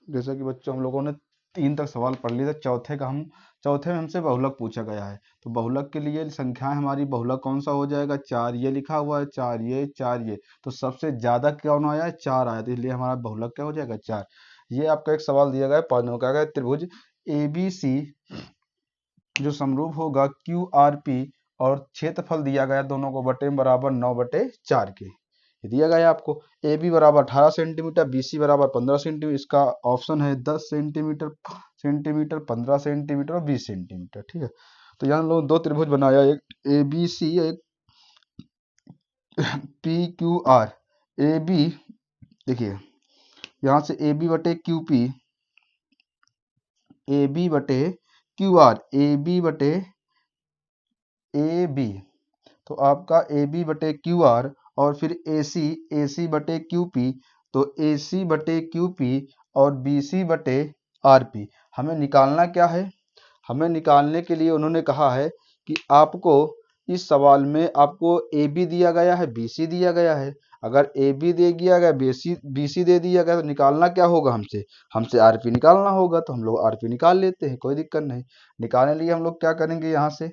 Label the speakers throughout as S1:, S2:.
S1: जैसा कि बच्चों हम लोगों ने 3 तक सवाल पढ़ लिए थे, चौथे में हमसे बहुलक पूछा गया है। तो बहुलक के लिए संख्याएं हमारी, बहुलक कौन सा हो जाएगा, 4 ये लिखा हुआ है, 4 ये 4 ये, तो सबसे ज्यादा कौन आया है, 4 आया, तो इसलिए हमारा बहुलक क्या हो जाएगा, 4। ये आपका एक सवाल दिया गया है 5 नंबर का, है त्रिभुज ABC जो समरूप होगा QRP और क्षेत्रफल दिया गया दोनों को बटे में बराबर 9/4 के, ये दिया गया है आपको। ए बी बराबर 18 सेंटीमीटर, BC बराबर 15 सेंटीमीटर, इसका ऑप्शन है 10 सेंटीमीटर, 15 सेंटीमीटर और 20 सेंटीमीटर, ठीक है। तो यहाँ लोग दो त्रिभुज बनाया, एक ABC, एक PQR। AB देखिए, यहाँ से AB बटे QP, AB बटे QR, AB बटे AB, तो आपका AB बटे QR और फिर AC बटे QP, तो AC बटे QP और BC बटे RP। हमें निकालना क्या है, हमें निकालने के लिए उन्होंने कहा है कि आपको इस सवाल में आपको AB दिया गया है, BC दिया गया है। अगर AB दे दिया गया, BC दे दिया गया, तो निकालना क्या होगा, हमसे RP निकालना होगा। तो हम लोग RP निकाल लेते हैं, कोई दिक्कत नहीं। निकालने के लिए हम लोग क्या करेंगे, यहाँ से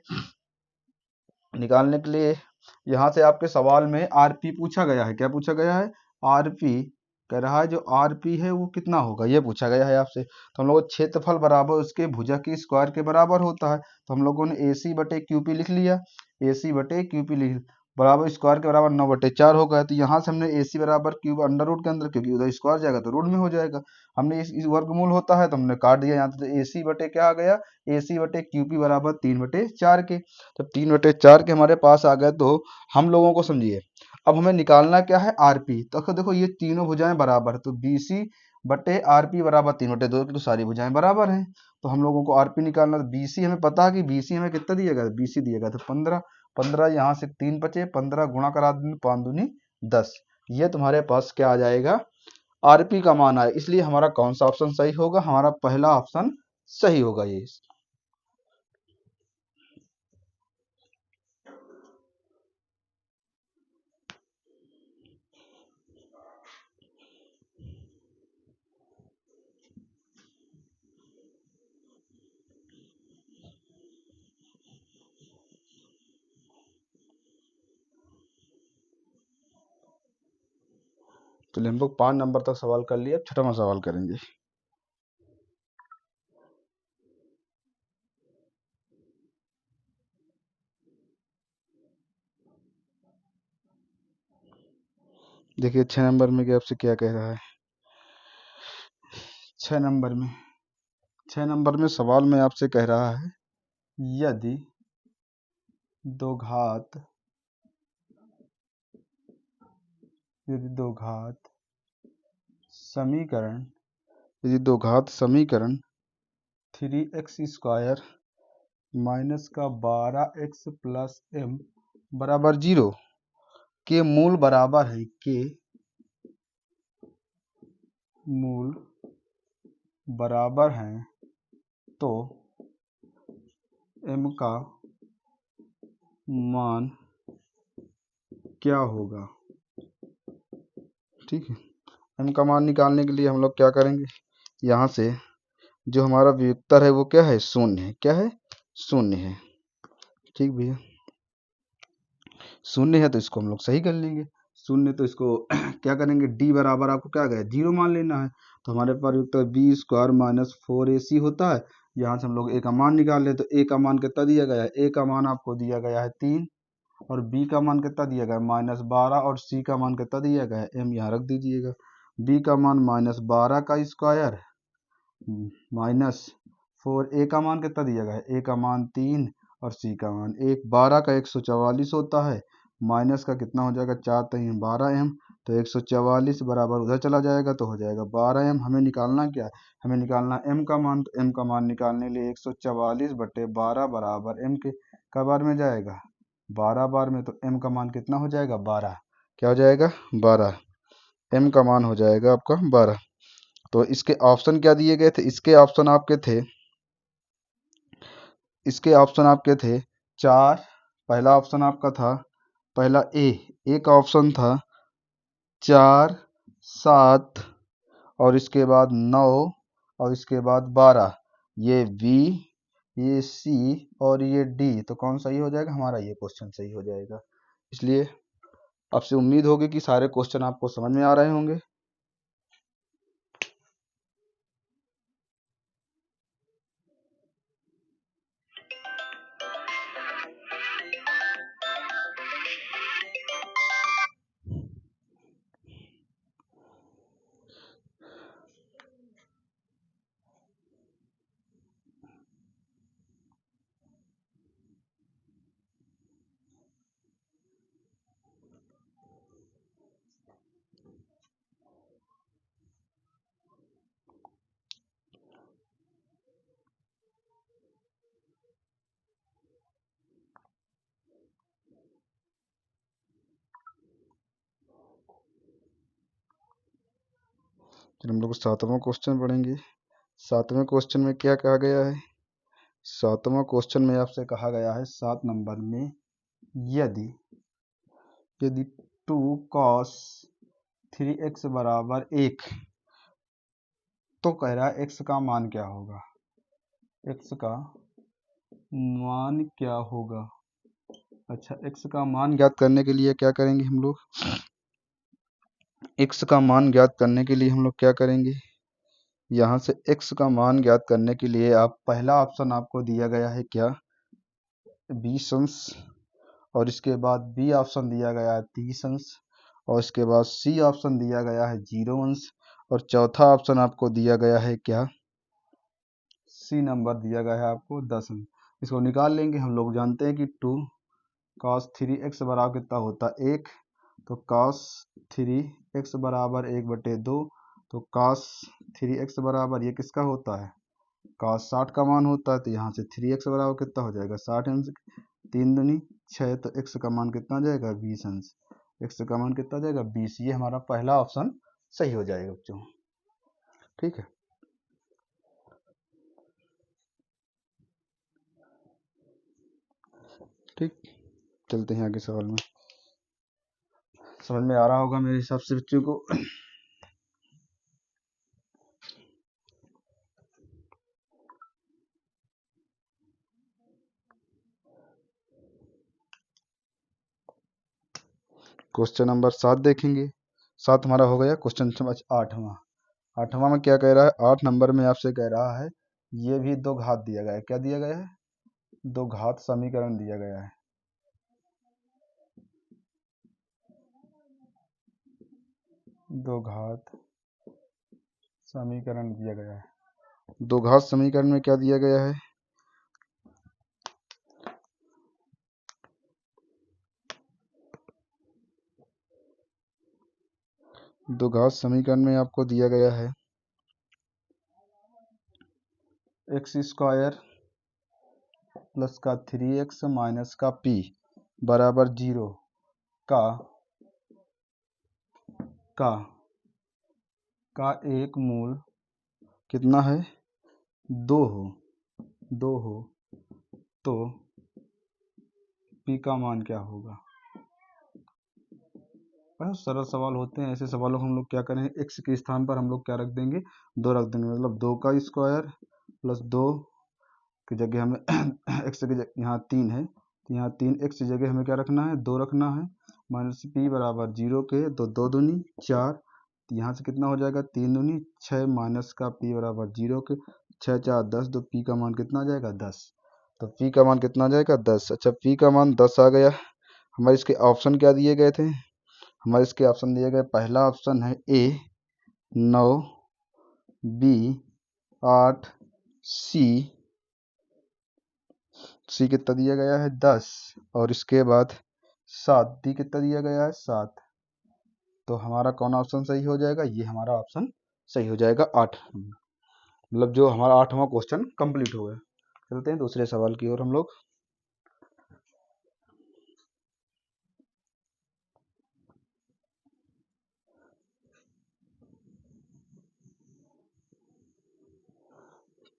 S1: निकालने के लिए यहाँ से आपके सवाल में RP पूछा गया है, क्या पूछा गया है, RP कह रहा है, जो RP है वो कितना होगा, ये पूछा गया है आपसे। तो हम लोग क्षेत्रफल बराबर उसके भुजा की स्क्वायर के बराबर होता है, तो हम लोगों ने AC बटे QP लिख लिया, AC बटे QP लिख बराबर स्क्वायर के बराबर 9/4 होगा। तो यहाँ से हमने AC बराबर क्यूब अंडर रूट के अंदर, क्योंकि उधर स्क्वायर जाएगा तो रूट में हो जाएगा, हमने इस वर्गमूल होता है तो हमने काट दिया यहाँ से। तो AC बटे क्या आ गया, AC बटे QP बराबर 3/4 के। तो 3/4 के हमारे पास आ गए। तो हम लोगों को समझिए, अब हमें निकालना क्या है, RP। तो देखो ये तीनों भुजाएं बराबर, तो BC बटे RP बराबर 3/2 की, तो सारी भुजाएं बराबर हैं। तो हम लोगों को RP निकालना, तो BC हमें पता है कि BC हमें कितना दिया गया, BC दिया गया तो 15, 15 यहाँ से 3 बचे, 15 गुणा करा देंगे, 5 दूनी 10, ये तुम्हारे पास क्या आ जाएगा, RP का मान आए। इसलिए हमारा कौन सा ऑप्शन सही होगा, हमारा पहला ऑप्शन सही होगा ये। तो हम लोग 5 नंबर तक सवाल कर लिए, अब 6वां सवाल करेंगे। देखिए 6 नंबर में कि आपसे क्या कह रहा है। 6 नंबर में 6 नंबर में सवाल में आपसे कह रहा है, यदि दो घात समीकरण यदि दो घात समीकरण 3x² माइनस का 12x प्लस m बराबर 0 के मूल बराबर है, के मूल बराबर हैं, तो m का मान क्या होगा। ठीक है, m का मान निकालने के लिए हम लोग क्या करेंगे, यहाँ से जो हमारा व्युत्तर है वो क्या है, शून्य है, क्या है, शून्य है। ठीक भैया, शून्य है तो इसको हम लोग सही कर लेंगे, शून्य तो इसको क्या करेंगे, d बराबर आपको क्या गया, 0 मान लेना है। तो हमारे पास व्युत्तर b² माइनस 4ac होता है। यहाँ से हम लोग a का मान निकाल ले, तो a का मान कितना दिया गया है, a का मान आपको दिया गया है 3, और b का मान कितना दिया गया है -12, और c का मान कितना दिया गया है, m यहाँ रख दीजिएगा। b का मान -12 का स्क्वायर माइनस 4, a का मान कितना दिया गया है, a का मान 3 और c का मान 1, 12 का 144 होता है, माइनस का कितना हो जाएगा, 4 3 12m, तो 144 बराबर उधर चला जाएगा तो हो जाएगा 12m। हमें निकालना क्या है, हमें निकालना m का मान। तो m का मान निकालने के लिए 144/12 बराबर m के क बार में जाएगा, 12 बार में, तो m का मान कितना हो जाएगा, 12, क्या हो जाएगा, 12, m का मान हो जाएगा आपका 12। तो इसके ऑप्शन क्या दिए गए थे, इसके ऑप्शन आपके थे 4, पहला ऑप्शन आपका था, पहला ए का ऑप्शन था 4, 7 और इसके बाद 9 और इसके बाद 12, ये बी, ये सी और ये डी। तो कौन सही हो जाएगा? हमारा ये क्वेश्चन सही हो जाएगा। इसलिए आपसे उम्मीद होगी कि सारे क्वेश्चन आपको समझ में आ रहे होंगे। फिर हम लोग 7वां क्वेश्चन पढ़ेंगे। 7वें क्वेश्चन में क्या कहा गया है? 7वां क्वेश्चन में आपसे कहा गया है 7 नंबर में, यदि यदि 2 cos 3x बराबर 1, तो कह रहा है x का मान क्या होगा? x का मान क्या होगा? अच्छा, x का मान ज्ञात करने के लिए क्या करेंगे हम लोग? x का मान ज्ञात करने के लिए हम लोग क्या करेंगे? यहाँ से x का मान ज्ञात करने के लिए आप पहला ऑप्शन आपको दिया गया है क्या? 20 अंश, और इसके बाद बी ऑप्शन दिया गया है 30 अंश, और इसके बाद सी ऑप्शन दिया गया है 0 अंश, और चौथा ऑप्शन आपको दिया गया है क्या? सी नंबर दिया गया है आपको 10 अंश। इसको निकाल लेंगे। हम लोग जानते हैं कि 2 cos 3x बराबर कितना होता है? 1। तो cos 3x बराबर 1/2। तो cos 3x बराबर ये किसका होता है? cos 60 का मान होता है। तो यहाँ से 3x बराबर कितना हो जाएगा? 60 अंश। 3 दूनी 6, तो x का मान कितना आ जाएगा? 20 अंश। x का मान कितना आ जाएगा? 20। ये हमारा पहला ऑप्शन सही हो जाएगा बच्चों। ठीक है, ठीक। चलते हैं आगे सवाल में। समझ में आ रहा होगा मेरे हिसाब से बच्चों को। क्वेश्चन नंबर 7 देखेंगे। 7 हमारा हो गया। Question number 8वां। 8वां में क्या कह रहा है? 8 नंबर में आपसे कह रहा है, ये भी दो घात दिया गया है। क्या दिया गया है? दो घात समीकरण दिया गया है। दो घात समीकरण दिया गया है। दो घात समीकरण में क्या दिया गया है? दो घात समीकरण में आपको दिया गया है एक्स स्क्वायर प्लस का 3x माइनस का p बराबर 0 का का का एक मूल कितना है? 2 हो तो p का मान क्या होगा? बहुत सरल सवाल होते हैं। ऐसे सवालों को हम लोग क्या करेंगे? x के स्थान पर हम लोग क्या रख देंगे? 2 रख देंगे। मतलब 2 का स्क्वायर प्लस 2 की जगह हमें x की जगह यहाँ 3 है, तो यहाँ 3x की जगह हमें क्या रखना है? 2 रखना है। माइनस p बराबर 0 के, तो 2 दूनी 4, तो यहाँ से कितना हो जाएगा? 3 दूनी 6 माइनस का p बराबर 0 के, 6 4 10, तो p का मान कितना आ जाएगा? 10। तो p का मान कितना आ जाएगा? 10। अच्छा, p का मान 10 आ गया। हमारे इसके ऑप्शन क्या दिए गए थे? हमारे इसके ऑप्शन दिए गए, पहला ऑप्शन है a 9, b 8, सी कितना दिया गया है? 10, और इसके बाद 7, डी कितना दिया गया है? 7। तो हमारा कौन ऑप्शन सही हो जाएगा? ये हमारा ऑप्शन सही हो जाएगा 8। मतलब जो हमारा 8वां क्वेश्चन कंप्लीट हो गया। चलते हैं दूसरे सवाल की ओर हम लोग।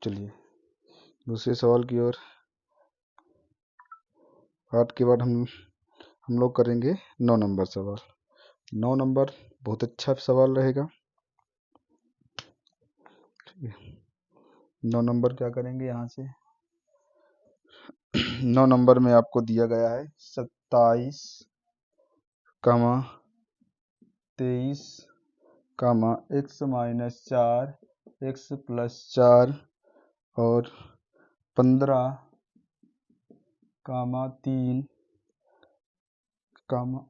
S1: चलिए दूसरे सवाल की ओर। 8 के बाद हम लोग करेंगे 9 नंबर सवाल। 9 नंबर बहुत अच्छा सवाल रहेगा। ठीक है, 9 नंबर क्या करेंगे यहाँ से 9 नंबर में आपको दिया गया है 27, 23, x माइनस 4, x प्लस 4 और 15, 3,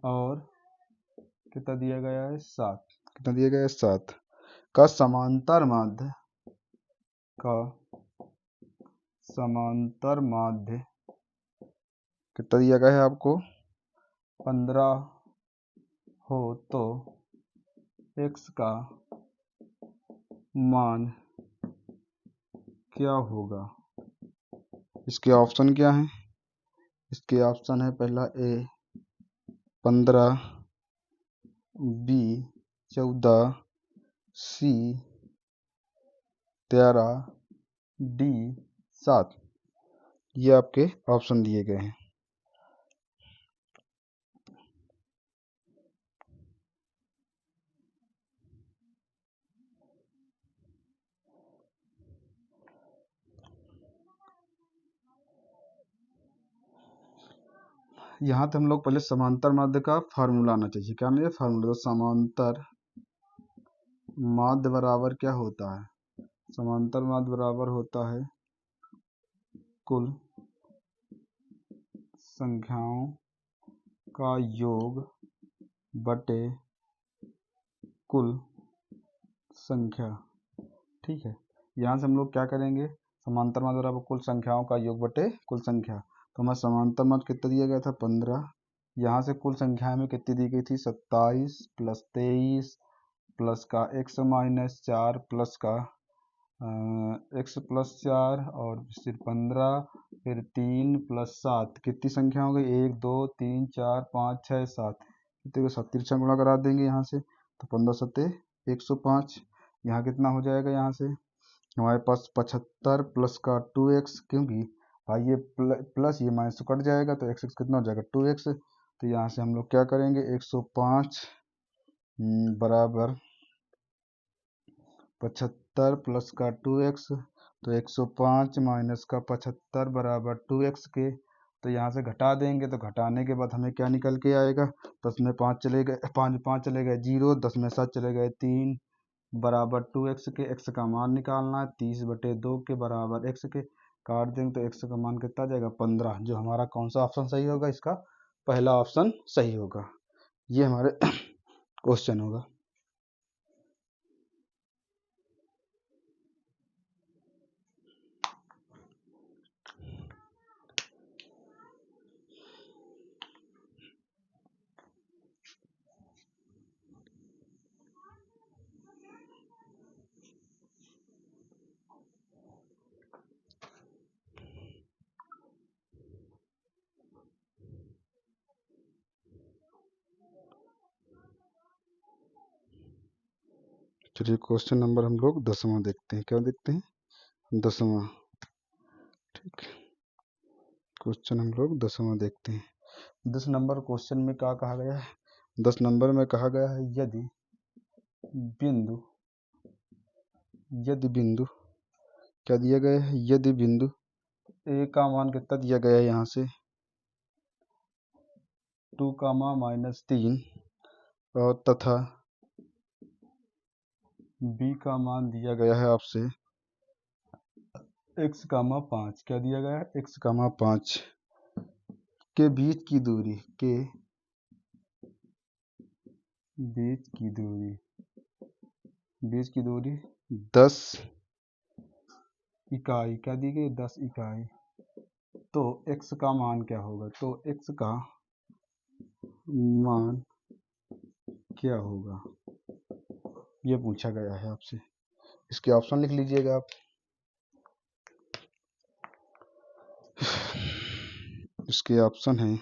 S1: और कितना दिया गया है 7, कितना दिया गया है 7 का समांतर माध्य कितना दिया गया है आपको 15 हो तो x का मान क्या होगा। इसके ऑप्शन क्या हैं? इसके ऑप्शन है पहला ए 15, बी 14, सी 13, डी 7। ये आपके ऑप्शन दिए गए हैं। यहाँ तो हम लोग पहले समांतर माध्य का फार्मूला आना चाहिए। क्या नहीं फार्मूला तो समांतर माध्य बराबर क्या होता है? समांतर माध्य बराबर होता है कुल संख्याओं का योग बटे कुल संख्या। ठीक है, यहाँ से हम लोग क्या करेंगे समांतर माध्य बराबर कुल संख्याओं का योग बटे कुल संख्या। तो हमारा समांतर माध्य कितना दिया गया था 15। यहाँ से कुल संख्या में कितनी दी गई थी 27 प्लस 23 प्लस का x माइनस 4 प्लस का x प्लस 4 और फिर 15 फिर 3 प्लस 7 कितनी संख्या हो गई 1 2 3 4 5 6 7 कितने को 7 तिरछा गुणा करा देंगे यहाँ से तो 15 सत्ते 105। यहाँ कितना हो जाएगा यहाँ से हमारे पास 75 प्लस का 2x क्योंकि भाई ये प्लस ये माइनस तो कट जाएगा तो x कितना हो जाएगा 2x। तो यहाँ से हम लोग क्या करेंगे 105 बराबर 75 प्लस का 2x तो 105 माइनस का 75 बराबर 2x के। तो यहाँ से घटा देंगे तो घटाने के बाद हमें क्या निकल के आएगा 10 में 5 चले गए 5 चले गए 0 10 में 7 चले गए 3 बराबर 2x के। x का मान निकालना है 30/2 के बराबर x के काट देंगे तो x का मान कितना जाएगा 15। जो हमारा कौन सा ऑप्शन सही होगा इसका पहला ऑप्शन सही होगा। ये हमारे क्वेश्चन होगा। चलिए क्वेश्चन नंबर हम लोग 10वां देखते हैं। क्या देखते हैं 10वां। ठीक, क्वेश्चन हम लोग 10वां देखते हैं। 10 नंबर क्वेश्चन में क्या कहा गया है 10 नंबर में कहा गया है यदि बिंदु क्या दिया गया है यदि बिंदु ए का मान कितना दिया गया है यहाँ से 2, -3 और तथा बी का मान दिया गया है आपसे x, 5। क्या दिया गया है x, 5 के बीच की दूरी बीच की दूरी 10 इकाई क्या दी गई 10 इकाई। तो x का मान क्या होगा तो x का मान क्या होगा ये पूछा गया है आपसे। इसके ऑप्शन लिख लीजिएगा आप। इसके ऑप्शन है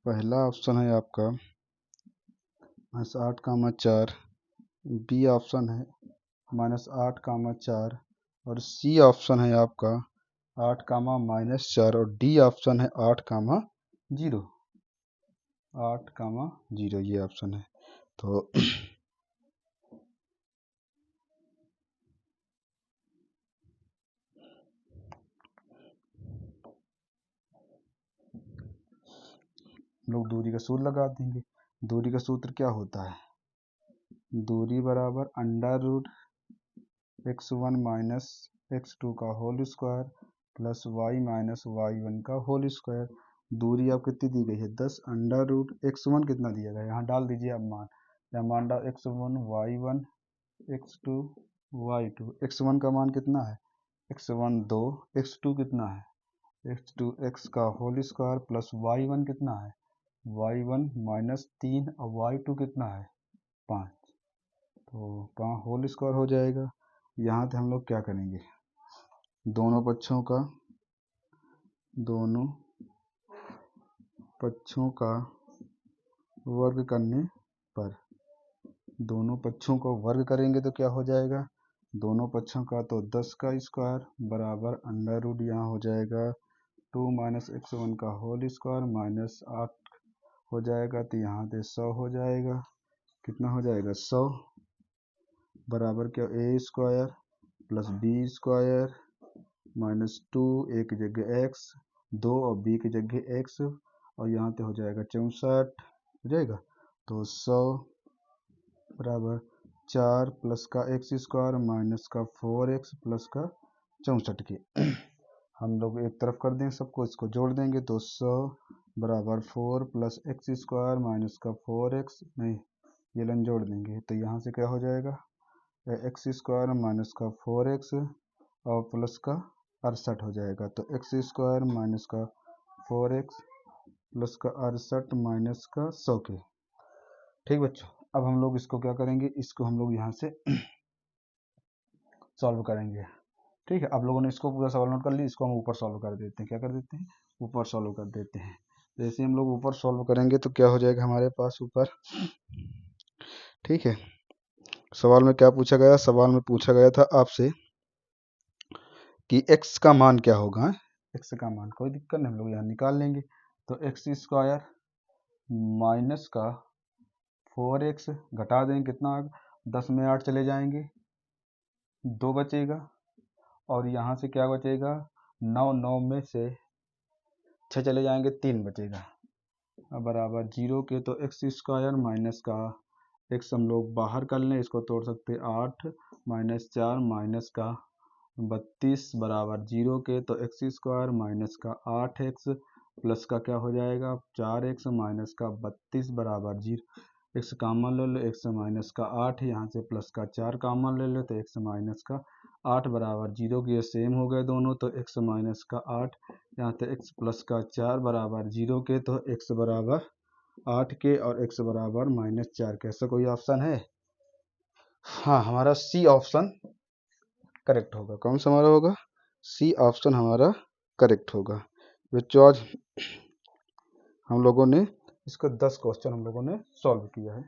S1: पहला ऑप्शन है आपका -8, 4 बी ऑप्शन है -8, 4 और सी ऑप्शन है आपका 8, -4 और डी ऑप्शन है 8, 0 ये ऑप्शन है। तो हम लोग दूरी का सूत्र लगा देंगे। दूरी का सूत्र क्या होता है, दूरी बराबर under root x1 minus x2 का whole square plus y minus y1 का होल स्क्वायर। दूरी अब कितनी दी गई है 10, अंडर रूट x1 कितना दिया गया है, यहाँ डाल दीजिए अब मान, यहाँ मान डाल x1 y1 x2 y2। x1 का मान कितना है, x1 2, x2 कितना है x2 x का होल स्क्वायर प्लस y1 कितना है y1 माइनस 3 और y2 कितना है 5, तो 5 होल स्क्वायर हो जाएगा। यहाँ से हम लोग क्या करेंगे, दोनों पक्षों का वर्ग करने पर, दोनों पक्षों को वर्ग करेंगे तो क्या हो जाएगा, दोनों पक्षों का तो 10 का स्क्वायर बराबर अंडर रूट यहाँ हो जाएगा 2 माइनस x1 का होल स्क्वायर माइनस 8 हो जाएगा, तो यहाँ से 100 हो जाएगा। कितना हो जाएगा 100 बराबर क्या, a square plus b square minus 2 a की जगह x, 2 और b की जगह x, और यहाँ पे हो जाएगा 64 हो जाएगा। तो 100 बराबर 4 प्लस का x स्क्वायर माइनस का 4x प्लस का 64 के हम लोग एक तरफ कर देंगे सबको, इसको जोड़ देंगे तो 100 बराबर 4 प्लस x स्क्वायर माइनस का 4x, नहीं ये लाइन जोड़ देंगे तो यहाँ से क्या हो जाएगा एक्स स्क्वायर माइनस का 4x और प्लस का 68 हो जाएगा, तो एक्स स्क्वायर माइनस का 4x प्लस का 68 माइनस का 100 के। ठीक बच्चों, अब हम लोग इसको क्या करेंगे, इसको हम लोग यहाँ से सॉल्व करेंगे। ठीक है, आप लोगों ने इसको पूरा सवाल नोट कर लिया, इसको हम ऊपर सॉल्व कर देते हैं, क्या कर देते हैं ऊपर सॉल्व कर देते हैं। जैसे हम लोग ऊपर सॉल्व करेंगे तो क्या हो जाएगा हमारे पास ऊपर। ठीक है, सवाल में क्या पूछा गया, सवाल में पूछा गया था आपसे कि x का मान क्या होगा, x का मान कोई दिक्कत नहीं हम लोग यहाँ निकाल लेंगे, तो एक्स स्क्वायर माइनस का 4x घटा देंगे कितना, 10 में 8 चले जाएंगे 2 बचेगा, और यहाँ से क्या बचेगा 9, 9 में से 6 चले जाएंगे 3 बचेगा, अब बराबर 0 के, तो एक्स स्क्वायर माइनस का x हम लोग बाहर कर लें, इसको तोड़ सकते 8 माइनस 4 माइनस का 32 बराबर 0 के, तो एक्स स्क्वायर माइनस का 8x प्लस का क्या हो जाएगा 4x माइनस का 32 बराबर 0, x कॉमन ले लो, x माइनस का 8 यहाँ से प्लस का 4 कॉमन ले लो, तो x माइनस का 8 बराबर 0 के, ये सेम हो गए दोनों, तो x माइनस का 8 यहाँ से x प्लस का 4 बराबर 0 के, तो x बराबर 8 के और x बराबर माइनस 4 के। ऐसा कोई ऑप्शन है, हाँ हमारा सी ऑप्शन करेक्ट होगा। कौन सा हमारा होगा, सी ऑप्शन हमारा करेक्ट होगा। बच्चों आज हम लोगों ने इसका 10 क्वेश्चन हम लोगों ने सॉल्व किया है।